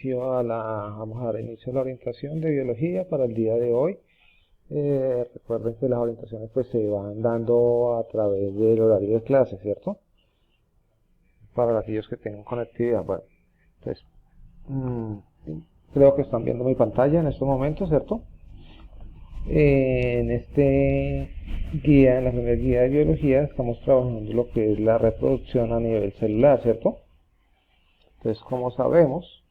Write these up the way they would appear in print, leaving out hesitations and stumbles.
Vamos a dar inicio a la orientación de biología para el día de hoy. Recuerden que las orientaciones pues se van dando a través del horario de clase, ¿cierto? Para aquellos que tengan conectividad. Bueno, entonces, creo que están viendo mi pantalla en estos momentos, ¿cierto? En en la primera guía de biología, estamos trabajando lo que es la reproducción a nivel celular, ¿cierto? Entonces, como sabemos,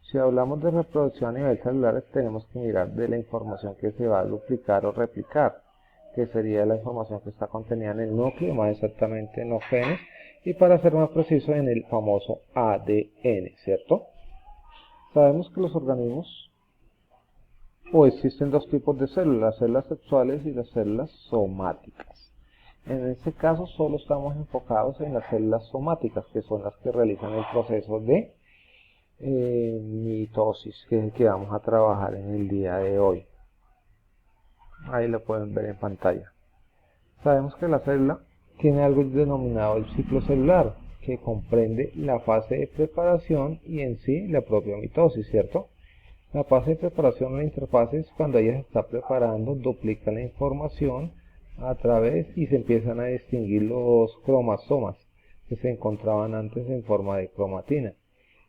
si hablamos de reproducción a nivel celular, tenemos que mirar de la información que se va a duplicar o replicar, que sería la información que está contenida en el núcleo, más exactamente en los genes, y para ser más preciso, en el famoso ADN, ¿cierto? Sabemos que los organismos, o existen dos tipos de células, las células sexuales y las células somáticas. En este caso solo estamos enfocados en las células somáticas, que son las que realizan el proceso de mitosis, que es el que vamos a trabajar en el día de hoy. Ahí lo pueden ver en pantalla. Sabemos que la célula tiene algo denominado el ciclo celular, que comprende la fase de preparación y en sí la propia mitosis, ¿cierto? La fase de preparación o la interfase es cuando ella se está preparando, duplica la información a través y se empiezan a distinguir los cromosomas que se encontraban antes en forma de cromatina.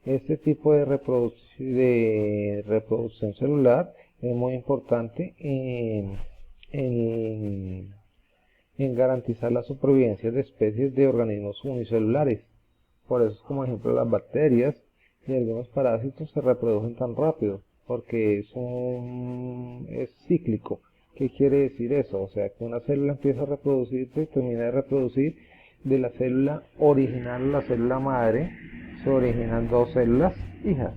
Este tipo de reproducción celular es muy importante en garantizar la supervivencia de especies de organismos unicelulares. Por eso, como ejemplo, las bacterias y algunos parásitos se reproducen tan rápido, porque es cíclico. ¿Qué quiere decir eso? O sea, que una célula empieza a reproducirse, termina de reproducir, de la célula original, la célula madre, se originan dos células hijas.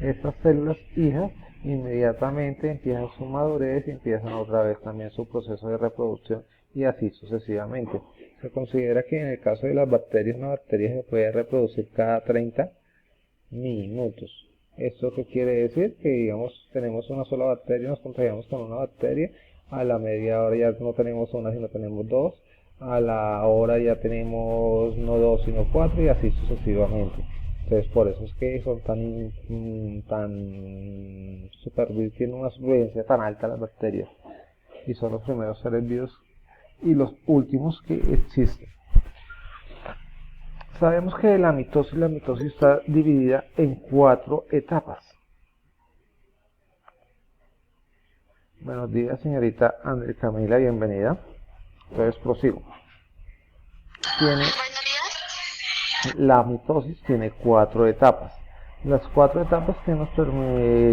Estas células hijas inmediatamente empiezan su madurez y empiezan otra vez también su proceso de reproducción y así sucesivamente. Se considera que en el caso de las bacterias, una bacteria se puede reproducir cada 30 minutos. ¿Esto qué quiere decir? Que digamos tenemos una sola bacteria, nos contagiamos con una bacteria, a la media hora ya no tenemos una sino tenemos dos, a la hora ya tenemos no dos sino cuatro y así sucesivamente. Entonces por eso es que son tienen una supervivencia tan alta las bacterias y son los primeros seres vivos y los últimos que existen. Sabemos que la mitosis está dividida en 4 etapas. Buenos días, señorita Andrea Camila, bienvenida. Entonces prosigo. La mitosis tiene 4 etapas. Las 4 etapas que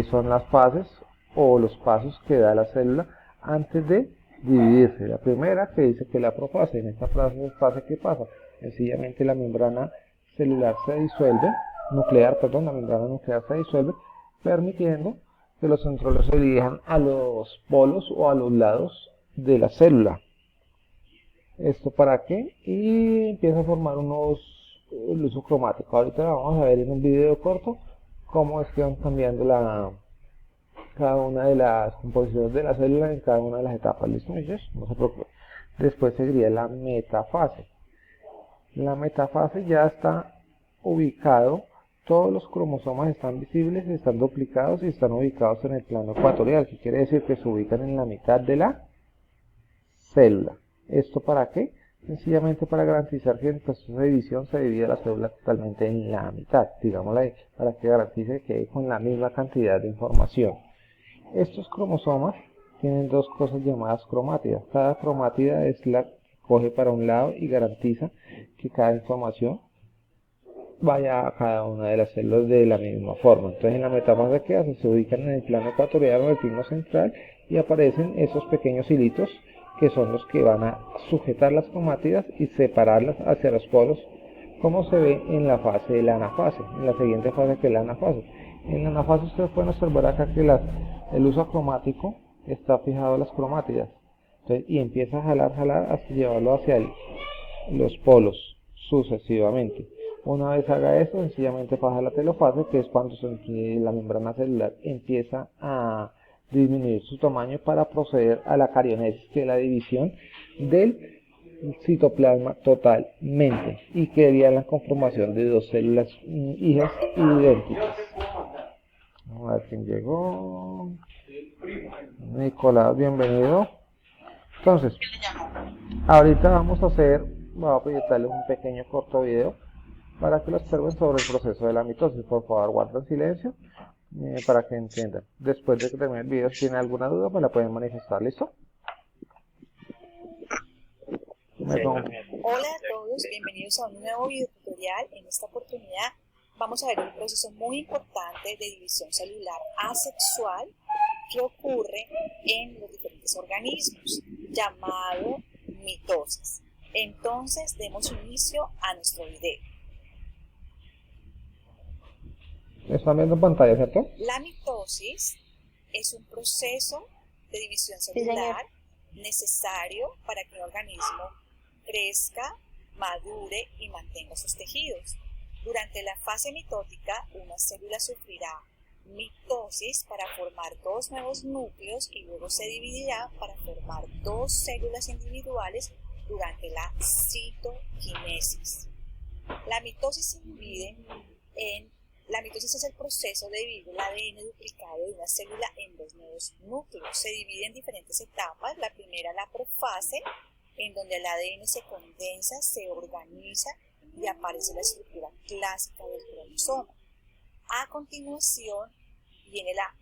son las fases o los pasos que da la célula antes de dividirse. La primera que dice que la profase. En esta fase ¿qué pasa? Sencillamente la membrana celular se disuelve, la membrana nuclear se disuelve, permitiendo que los centriolos se dirijan a los polos o a los lados de la célula. ¿Esto para qué? Y empieza a formar luso cromático. Ahorita vamos a ver en un video corto cómo es que van cambiando cada una de las composiciones de la célula en cada una de las etapas. ¿Listo, muchachos? No se preocupen. Después seguiría la metafase. La metafase ya está ubicado, todos los cromosomas están visibles, están duplicados y están ubicados en el plano ecuatorial, que quiere decir que se ubican en la mitad de la célula. ¿Esto para qué? Sencillamente para garantizar que en el proceso de división se divide la célula totalmente en la mitad, digámoslo ahí, para que garantice que con la misma cantidad de información. Estos cromosomas tienen dos cosas llamadas cromátidas. Cada cromátida es la que coge para un lado y garantiza que cada información vaya a cada una de las células de la misma forma. Entonces en la metafase que hace, se ubican en el plano ecuatorial o el plano central y aparecen esos pequeños hilitos que son los que van a sujetar las cromátidas y separarlas hacia los polos, como se ve en la fase de la anafase, en la siguiente fase que es la anafase. En la anafase ustedes pueden observar acá que el uso cromático está fijado a las cromátidas. Entonces, y empieza a jalar hasta llevarlo hacia los polos sucesivamente. Una vez haga esto, sencillamente pasa a la telofase, que es cuando la membrana celular empieza a disminuir su tamaño para proceder a la carionesis, que es la división del citoplasma totalmente, y quedaría la conformación de dos células hijas idénticas. quién llegó. Nicolás, bienvenido. Entonces, ahorita voy a proyectarles un pequeño corto video para que lo observen sobre el proceso de la mitosis. Por favor, guarden silencio para que entiendan. Después de que termine el video, si tienen alguna duda, me la pueden manifestar. ¿Listo? Hola a todos, bienvenidos a un nuevo video tutorial. En esta oportunidad vamos a ver un proceso muy importante de división celular asexual que ocurre en los diferentes organismos, llamado mitosis. Entonces, demos inicio a nuestro video. ¿Están viendo en pantalla, cierto? La mitosis es un proceso de división celular necesario para que un organismo crezca, madure y mantenga sus tejidos. Durante la fase mitótica, una célula sufrirá mitosis para formar dos nuevos núcleos y luego se dividirá para formar dos células individuales durante la citoquinesis. La mitosis es el proceso de dividir el ADN duplicado de una célula en dos nuevos núcleos. Se divide en diferentes etapas. La primera, la profase, en donde el ADN se condensa, se organiza y aparece la estructura clásica del cromosoma. A continuación viene la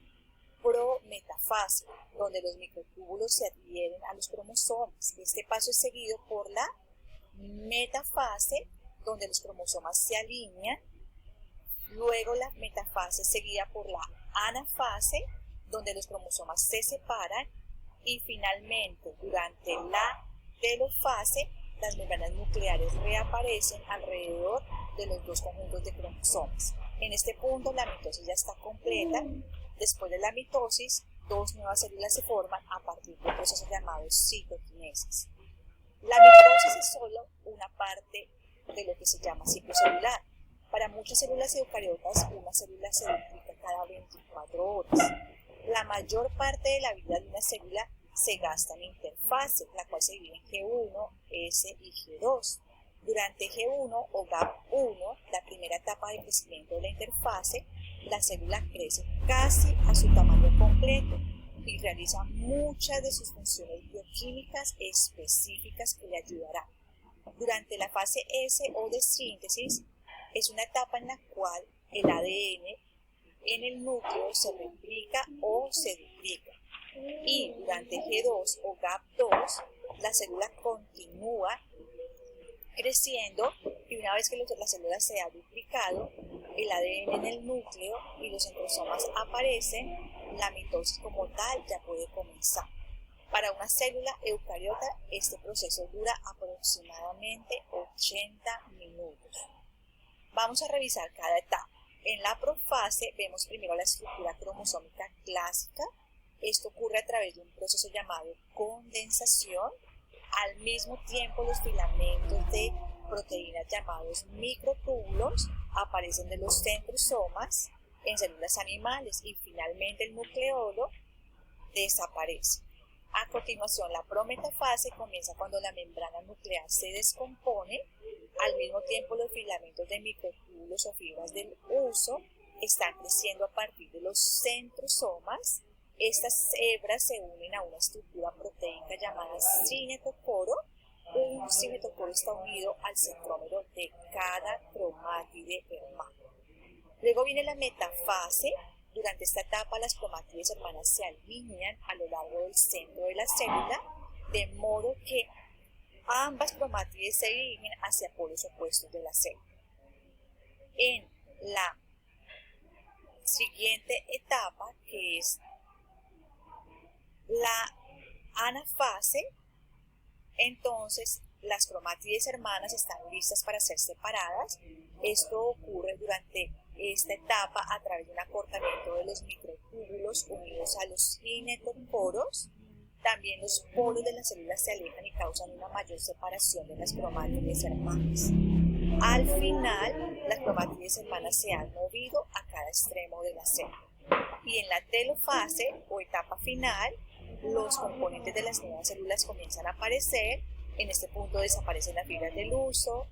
prometafase, donde los microtúbulos se adhieren a los cromosomas. Este paso es seguido por la metafase, donde los cromosomas se alinean. Luego la metafase seguida por la anafase, donde los cromosomas se separan. Y finalmente, durante la telofase, las membranas nucleares reaparecen alrededor de los dos conjuntos de cromosomas. En este punto la mitosis ya está completa. Después de la mitosis, dos nuevas células se forman a partir del proceso llamado citoquinesis. La mitosis es solo una parte de lo que se llama ciclo celular. Para muchas células eucariotas, una célula se duplica cada 24 horas. La mayor parte de la vida de una célula se gasta en interfase, la cual se divide en G1, S y G2. Durante G1 o GAP1, la primera etapa de crecimiento de la interfase, la célula crece casi a su tamaño completo y realiza muchas de sus funciones bioquímicas específicas que le ayudarán. Durante la fase S o de síntesis, es una etapa en la cual el ADN en el núcleo se replica o se duplica. Y durante G2 o GAP2, la célula continúa creciendo y una vez que la célula se ha duplicado, el ADN en el núcleo y los centrosomas aparecen, la mitosis como tal ya puede comenzar. Para una célula eucariota, este proceso dura aproximadamente 80 minutos. Vamos a revisar cada etapa. En la profase vemos primero la estructura cromosómica clásica. Esto ocurre a través de un proceso llamado condensación. Al mismo tiempo, los filamentos de proteínas llamados microtúbulos aparecen de los centrosomas en células animales y finalmente el nucleolo desaparece. A continuación, la prometafase comienza cuando la membrana nuclear se descompone. Al mismo tiempo, los filamentos de microtúbulos o fibras del huso están creciendo a partir de los centrosomas. Estas hebras se unen a una estructura proteínica llamada cinetocoro. Un cinetocoro está unido al centrómero de cada cromátide hermano. Luego viene la metafase. Durante esta etapa, las cromátides hermanas se alinean a lo largo del centro de la célula, de modo que ambas cromátides se dirigen hacia polos opuestos de la célula. En la siguiente etapa, que es la anafase, entonces las cromátides hermanas están listas para ser separadas. Esto ocurre durante esta etapa a través de un acortamiento de los microtúbulos unidos a los cinetocoros. También los polos de las células se alejan y causan una mayor separación de las cromátides hermanas. Al final, las cromátides hermanas se han movido a cada extremo de la célula. Y en la telofase o etapa final, los componentes de las nuevas células comienzan a aparecer. En este punto desaparecen las fibras del huso,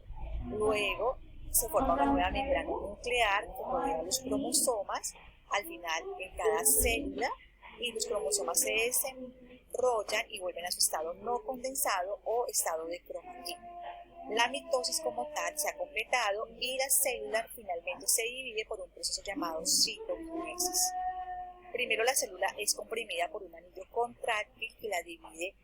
luego se forma una nueva membrana nuclear que rodea los cromosomas al final en cada célula y los cromosomas se desenrollan y vuelven a su estado no condensado o estado de cromatina. La mitosis como tal se ha completado y la célula finalmente se divide por un proceso llamado citoquinesis. Primero la célula es comprimida por un anillo contráctil que la divide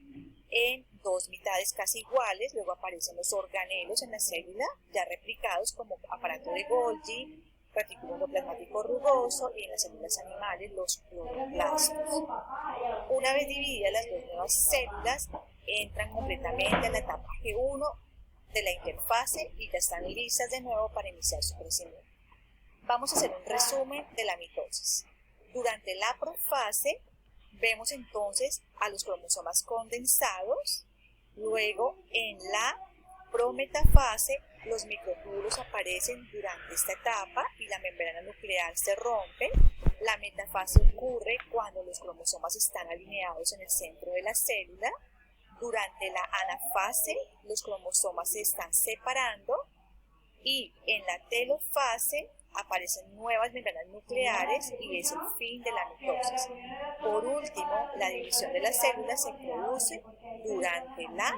en dos mitades casi iguales, luego aparecen los organelos en la célula ya replicados como aparato de Golgi, retículo endoplasmático rugoso y en las células animales los cloroplastos. Una vez divididas las dos nuevas células entran completamente a la etapa G1 de la interfase y ya están listas de nuevo para iniciar su crecimiento. Vamos a hacer un resumen de la mitosis. Durante la profase vemos entonces a los cromosomas condensados, luego en la prometafase los microtúbulos aparecen durante esta etapa y la membrana nuclear se rompe. La metafase ocurre cuando los cromosomas están alineados en el centro de la célula. Durante la anafase los cromosomas se están separando y en la telofase aparecen nuevas membranas nucleares y es el fin de la mitosis. Por último, la división de las células se produce durante la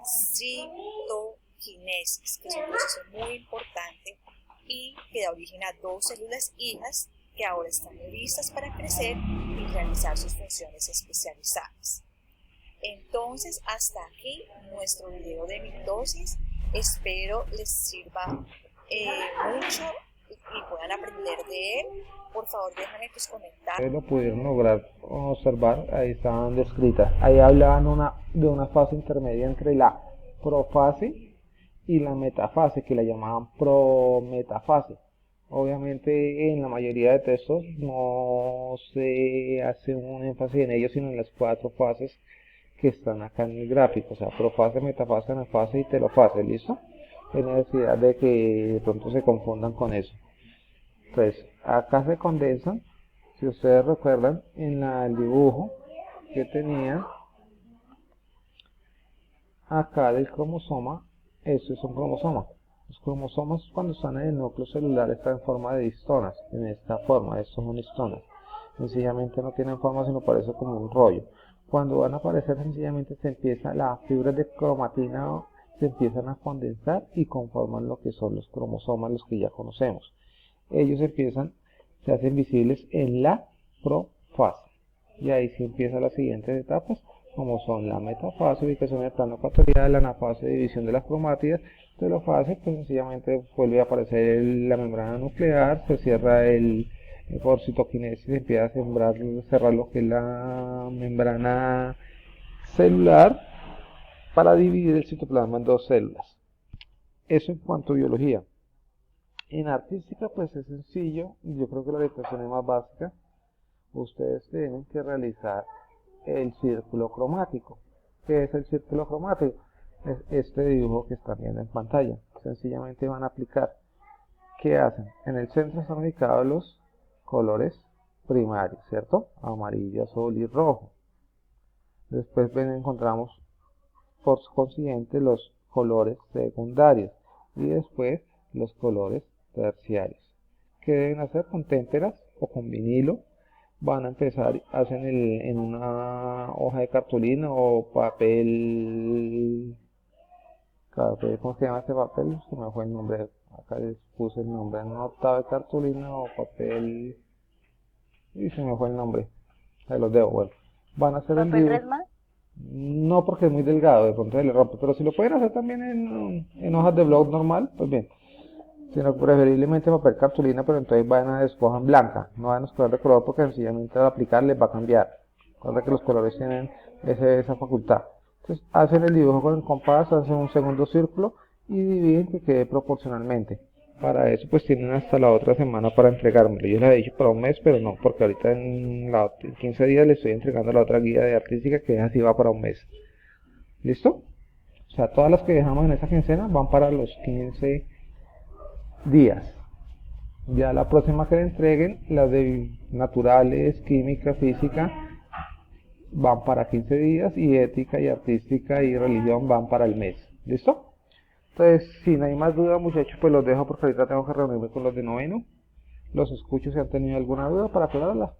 citoquinesis, que es un proceso muy importante y que da origen a dos células hijas que ahora están listas para crecer y realizar sus funciones especializadas. Entonces, hasta aquí nuestro video de mitosis. Espero les sirva mucho y puedan aprender de él. Por favor, déjame tus comentarios. Ustedes lo pudieron lograr observar, ahí estaban descritas. Ahí hablaban de una fase intermedia entre la profase y la metafase, que la llamaban prometafase. Obviamente en la mayoría de textos no se hace un énfasis en ellos, sino en las cuatro fases que están acá en el gráfico, o sea, profase, metafase, anafase y telofase, ¿listo? No hay necesidad de que de pronto se confundan con eso. Entonces, acá se condensan, si ustedes recuerdan, en el dibujo que tenía acá del cromosoma, eso es un cromosoma. Los cromosomas cuando están en el núcleo celular están en forma de histonas, en esta forma, estos son histonas. Sencillamente no tienen forma, sino parece como un rollo. Cuando van a aparecer, sencillamente las fibras de cromatina se empiezan a condensar y conforman lo que son los cromosomas, los que ya conocemos. Ellos se hacen visibles en la profase. Y ahí se empiezan las siguientes etapas, como son la metafase, ubicación del plano ecuatorial, la anafase, división de las cromátidas, telofase, pues sencillamente vuelve a aparecer la membrana nuclear, se cierra por citoquinesis, empieza a cerrar lo que es la membrana celular para dividir el citoplasma en dos células. Eso en cuanto a biología. En artística pues es sencillo, yo creo que la orientación es más básica. Ustedes tienen que realizar el círculo cromático. ¿Qué es el círculo cromático? Es este dibujo que están viendo en pantalla. Sencillamente van a aplicar. ¿Qué hacen? En el centro están ubicados los colores primarios, ¿cierto? Amarillo, azul y rojo. Después encontramos por consiguiente los colores secundarios y después los colores terciarios. ¿Qué deben hacer? Con témperas o con vinilo van a empezar, hacen en una hoja de cartulina o papel, ¿cómo se llama este papel? Se me fue el nombre, acá les puse el nombre, nota de cartulina o papel, y se me fue el nombre, ahí los dejo. Bueno, van a hacer el dibujo. No, porque es muy delgado, de pronto se le rompe, pero si lo pueden hacer también en hojas de blog normal, pues bien. Sino preferiblemente papel cartulina, pero entonces van a escojan blanca, no van a escoger de color porque sencillamente al aplicar les va a cambiar. Recuerda que los colores tienen esa facultad. Entonces hacen el dibujo con el compás, hacen un segundo círculo y dividen que quede proporcionalmente. Para eso pues tienen hasta la otra semana para entregármelo. Yo les he dicho para un mes, pero no, porque ahorita en 15 días les estoy entregando la otra guía de artística que así va para un mes. ¿Listo? O sea, todas las que dejamos en esa quincena van para los 15 días. Ya la próxima que le entreguen, las de naturales, química, física, van para 15 días y ética y artística y religión van para el mes. ¿Listo? Entonces, si no hay más duda, muchachos, pues los dejo porque ahorita tengo que reunirme con los de noveno Los escucho si han tenido alguna duda para aclararla.